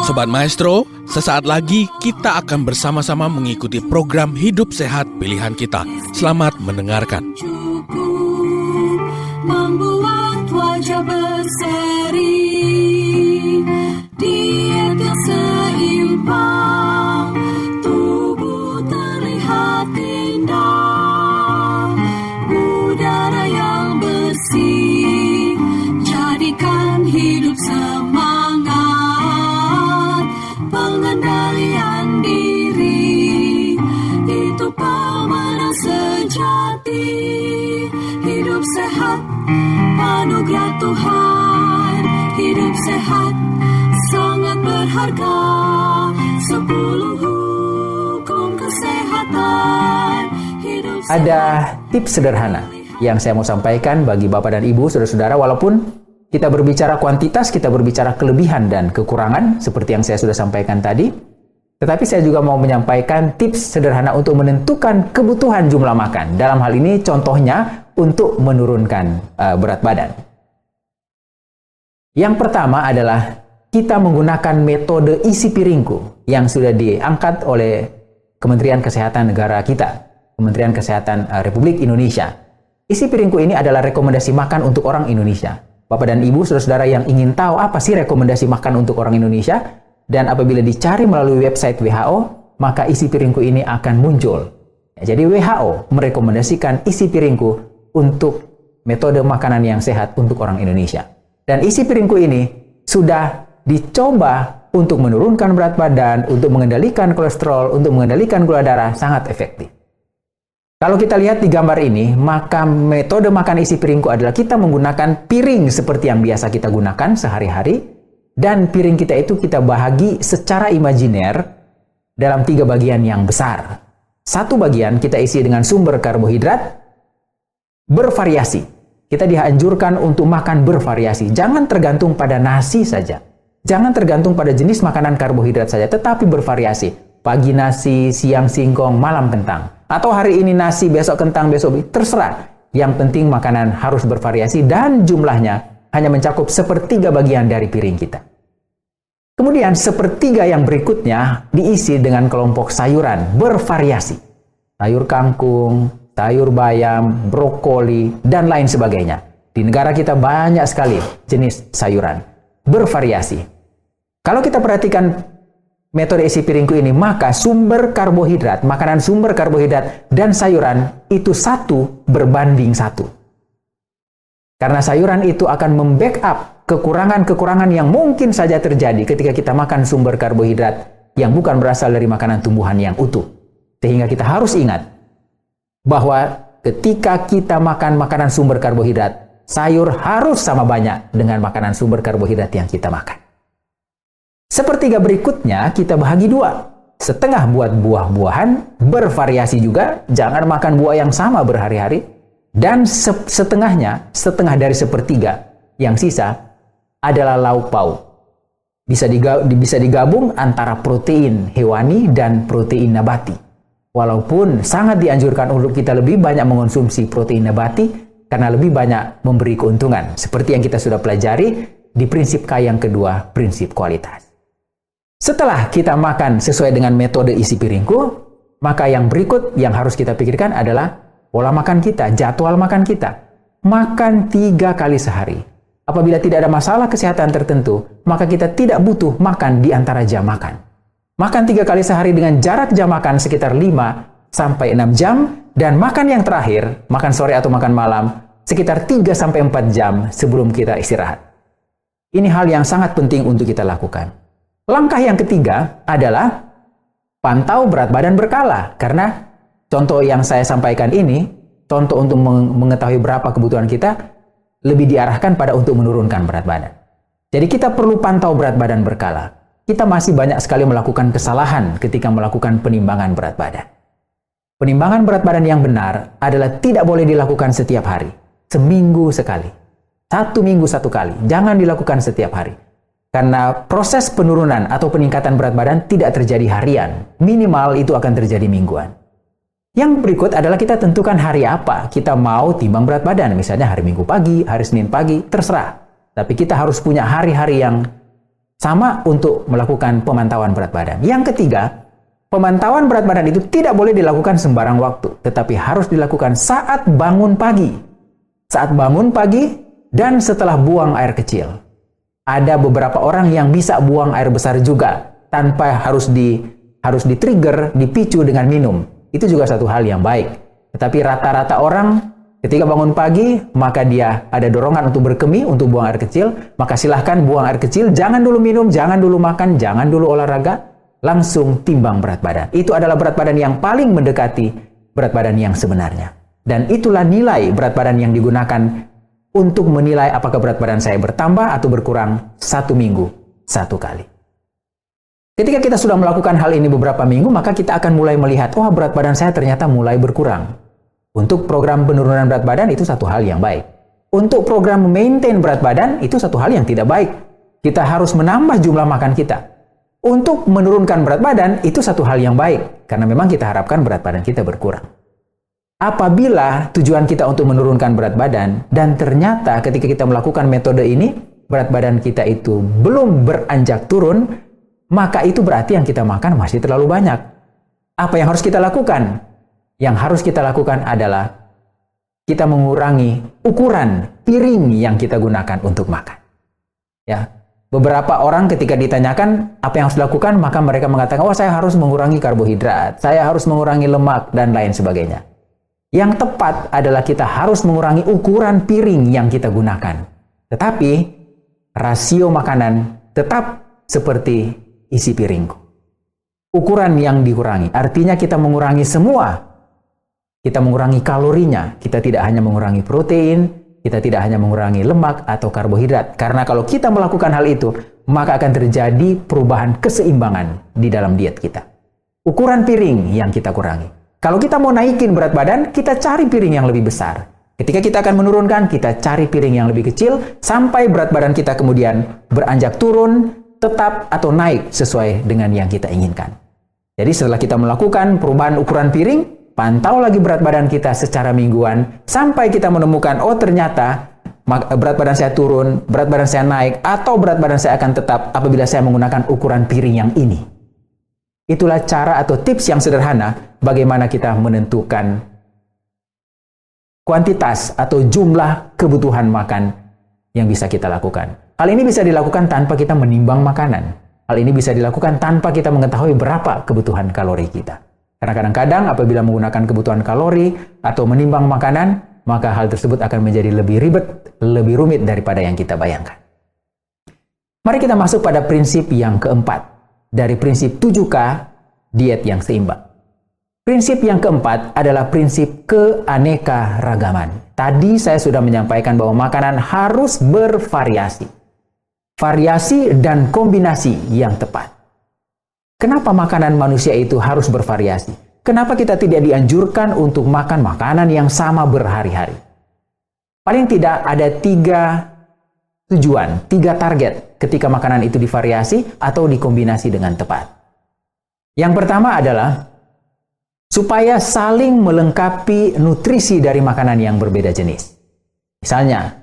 Sobat Maestro, sesaat lagi kita akan bersama-sama mengikuti program Hidup Sehat Pilihan Kita. Selamat mendengarkan. Membuat wajah berseri, diet yang seimbang, tubuh terlihat indah, udara yang bersih, jadikan hidup semangat, pengendalian diri, itu pemenang sejati. Hidup sehat, anugerah Tuhan. Hidup sehat, sangat berharga. 10 hukum kesehatan. Ada tips sederhana yang saya mau sampaikan bagi Bapak dan Ibu, saudara-saudara, walaupun kita berbicara kuantitas, kita berbicara kelebihan dan kekurangan, seperti yang saya sudah sampaikan tadi, tetapi saya juga mau menyampaikan tips sederhana untuk menentukan kebutuhan jumlah makan. Dalam hal ini contohnya untuk menurunkan berat badan. Yang pertama adalah kita menggunakan metode isi piringku yang sudah diangkat oleh Kementerian Kesehatan negara kita, Kementerian Kesehatan Republik Indonesia. Isi piringku ini adalah rekomendasi makan untuk orang Indonesia. Bapak dan Ibu, saudara-saudara yang ingin tahu apa sih rekomendasi makan untuk orang Indonesia, dan apabila dicari melalui website WHO, maka isi piringku ini akan muncul. Jadi WHO merekomendasikan isi piringku untuk metode makanan yang sehat untuk orang Indonesia. Dan isi piringku ini sudah dicoba untuk menurunkan berat badan, untuk mengendalikan kolesterol, untuk mengendalikan gula darah, sangat efektif. Kalau kita lihat di gambar ini, maka metode makan isi piringku adalah kita menggunakan piring seperti yang biasa kita gunakan sehari-hari, dan piring kita itu kita bahagi secara imajiner dalam 3 bagian yang besar. Satu bagian kita isi dengan sumber karbohidrat bervariasi. Kita dianjurkan untuk makan bervariasi. Jangan tergantung pada nasi saja. Jangan tergantung pada jenis makanan karbohidrat saja, tetapi bervariasi. Pagi nasi, siang singkong, malam kentang. Atau hari ini nasi, besok kentang, besok terserah. Yang penting makanan harus bervariasi dan jumlahnya hanya mencakup 1/3 bagian dari piring kita. Kemudian 1/3 yang berikutnya diisi dengan kelompok sayuran bervariasi. Sayur kangkung, sayur bayam, brokoli, dan lain sebagainya. Di negara kita banyak sekali jenis sayuran bervariasi. Kalau kita perhatikan metode isi piringku ini, maka sumber karbohidrat, makanan sumber karbohidrat dan sayuran itu 1:1. Karena sayuran itu akan membackup kekurangan-kekurangan yang mungkin saja terjadi ketika kita makan sumber karbohidrat yang bukan berasal dari makanan tumbuhan yang utuh. Sehingga kita harus ingat bahwa ketika kita makan makanan sumber karbohidrat, sayur harus sama banyak dengan makanan sumber karbohidrat yang kita makan. 1/3 berikutnya kita bahagi 2. Setengah buat buah-buahan, bervariasi juga, jangan makan buah yang sama berhari-hari. Dan setengah dari 1/3 yang sisa adalah lauk pauk. Bisa digabung antara protein hewani dan protein nabati. Walaupun sangat dianjurkan untuk kita lebih banyak mengonsumsi protein nabati karena lebih banyak memberi keuntungan. Seperti yang kita sudah pelajari di prinsip K yang kedua, prinsip kualitas. Setelah kita makan sesuai dengan metode isi piringku, maka yang berikut yang harus kita pikirkan adalah pola makan kita, jadwal makan kita. Makan 3 kali sehari. Apabila tidak ada masalah kesehatan tertentu, maka kita tidak butuh makan di antara jam makan. Makan 3 kali sehari dengan jarak jam makan sekitar 5-6 jam, dan makan yang terakhir, makan sore atau makan malam, sekitar 3-4 jam sebelum kita istirahat. Ini hal yang sangat penting untuk kita lakukan. Langkah yang ketiga adalah pantau berat badan berkala. Karena contoh yang saya sampaikan ini, contoh untuk mengetahui berapa kebutuhan kita, lebih diarahkan pada untuk menurunkan berat badan. Jadi kita perlu pantau berat badan berkala. Kita masih banyak sekali melakukan kesalahan ketika melakukan penimbangan berat badan. Penimbangan berat badan yang benar adalah tidak boleh dilakukan setiap hari. Seminggu sekali. 1 minggu 1 kali. Jangan dilakukan setiap hari. Karena proses penurunan atau peningkatan berat badan tidak terjadi harian. Minimal itu akan terjadi mingguan. Yang berikut adalah kita tentukan hari apa kita mau timbang berat badan. Misalnya hari Minggu pagi, hari Senin pagi, terserah. Tapi kita harus punya hari-hari yang Sama untuk melakukan pemantauan berat badan. Yang ketiga, pemantauan berat badan itu tidak boleh dilakukan sembarang waktu, tetapi harus dilakukan saat bangun pagi. Saat bangun pagi dan setelah buang air kecil. Ada beberapa orang yang bisa buang air besar juga tanpa harus di-trigger, dipicu dengan minum. Itu juga satu hal yang baik. Tetapi rata-rata orang ketika bangun pagi, maka dia ada dorongan untuk berkemih, untuk buang air kecil, maka silahkan buang air kecil, jangan dulu minum, jangan dulu makan, jangan dulu olahraga, langsung timbang berat badan. Itu adalah berat badan yang paling mendekati berat badan yang sebenarnya. Dan itulah nilai berat badan yang digunakan untuk menilai apakah berat badan saya bertambah atau berkurang 1 minggu 1 kali. Ketika kita sudah melakukan hal ini beberapa minggu, maka kita akan mulai melihat, wah berat badan saya ternyata mulai berkurang. Untuk program penurunan berat badan itu satu hal yang baik. Untuk program maintain berat badan itu satu hal yang tidak baik. Kita harus menambah jumlah makan kita. Untuk menurunkan berat badan itu satu hal yang baik. Karena memang kita harapkan berat badan kita berkurang. Apabila tujuan kita untuk menurunkan berat badan dan ternyata ketika kita melakukan metode ini, berat badan kita itu belum beranjak turun, maka itu berarti yang kita makan masih terlalu banyak. Apa yang harus kita lakukan? Yang harus kita lakukan adalah kita mengurangi ukuran piring yang kita gunakan untuk makan. Ya, beberapa orang ketika ditanyakan apa yang harus dilakukan, maka mereka mengatakan, "Oh, saya harus mengurangi karbohidrat, saya harus mengurangi lemak dan lain sebagainya." Yang tepat adalah kita harus mengurangi ukuran piring yang kita gunakan. Tetapi rasio makanan tetap seperti isi piringku. Ukuran yang dikurangi, artinya kita mengurangi semua. Kita mengurangi kalorinya, kita tidak hanya mengurangi protein, kita tidak hanya mengurangi lemak atau karbohidrat. Karena kalau kita melakukan hal itu, maka akan terjadi perubahan keseimbangan di dalam diet kita. Ukuran piring yang kita kurangi. Kalau kita mau naikin berat badan, kita cari piring yang lebih besar. Ketika kita akan menurunkan, kita cari piring yang lebih kecil, sampai berat badan kita kemudian beranjak turun, tetap atau naik sesuai dengan yang kita inginkan. Jadi setelah kita melakukan perubahan ukuran piring, pantau lagi berat badan kita secara mingguan sampai kita menemukan, oh ternyata berat badan saya turun, berat badan saya naik, atau berat badan saya akan tetap apabila saya menggunakan ukuran piring yang ini. Itulah cara atau tips yang sederhana bagaimana kita menentukan kuantitas atau jumlah kebutuhan makan yang bisa kita lakukan. Hal ini bisa dilakukan tanpa kita menimbang makanan. Hal ini bisa dilakukan tanpa kita mengetahui berapa kebutuhan kalori kita. Karena kadang-kadang apabila menggunakan kebutuhan kalori atau menimbang makanan, maka hal tersebut akan menjadi lebih ribet, lebih rumit daripada yang kita bayangkan. Mari kita masuk pada prinsip yang keempat dari prinsip 7K diet yang seimbang. Prinsip yang keempat adalah prinsip keanekaragaman. Tadi saya sudah menyampaikan bahwa makanan harus bervariasi. Variasi dan kombinasi yang tepat. Kenapa makanan manusia itu harus bervariasi? Kenapa kita tidak dianjurkan untuk makan makanan yang sama berhari-hari? Paling tidak ada 3 tujuan, 3 target ketika makanan itu divariasi atau dikombinasi dengan tepat. Yang pertama adalah supaya saling melengkapi nutrisi dari makanan yang berbeda jenis. Misalnya,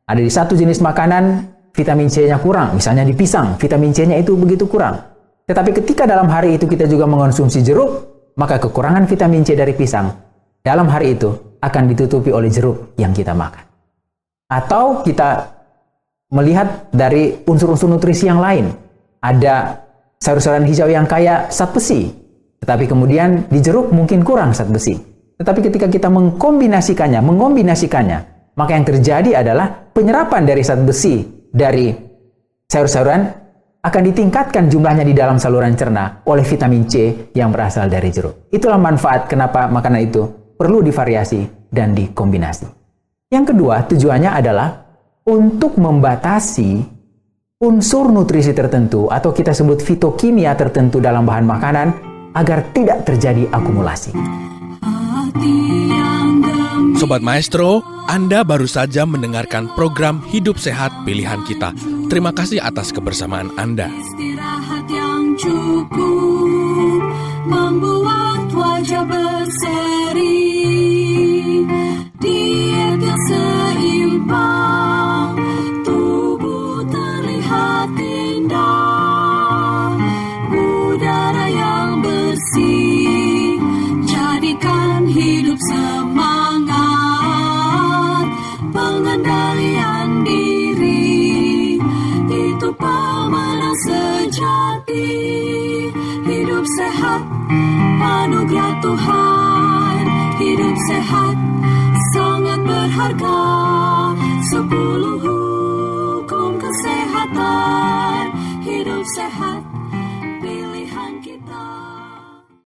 ada di satu jenis makanan vitamin C-nya kurang, misalnya di pisang, vitamin C-nya itu begitu kurang. Tetapi ketika dalam hari itu kita juga mengonsumsi jeruk, maka kekurangan vitamin C dari pisang dalam hari itu akan ditutupi oleh jeruk yang kita makan. Atau kita melihat dari unsur-unsur nutrisi yang lain. Ada sayur-sayuran hijau yang kaya zat besi, tetapi kemudian di jeruk mungkin kurang zat besi. Tetapi ketika kita mengombinasikannya, maka yang terjadi adalah penyerapan dari zat besi dari sayur-sayuran akan ditingkatkan jumlahnya di dalam saluran cerna oleh vitamin C yang berasal dari jeruk. Itulah manfaat kenapa makanan itu perlu divariasi dan dikombinasi. Yang kedua, tujuannya adalah untuk membatasi unsur nutrisi tertentu atau kita sebut fitokimia tertentu dalam bahan makanan agar tidak terjadi akumulasi. Sobat Maestro, Anda baru saja mendengarkan program Hidup Sehat Pilihan Kita. Terima kasih atas kebersamaan Anda. Istirahat yang cukup membuat wajah berseri. Diet yang seimbang, tubuh terlihat indah. hati. Hidup sehat, anugerah Tuhan. Hidup sehat, sangat berharga. 10 hukum kesehatan. Hidup sehat.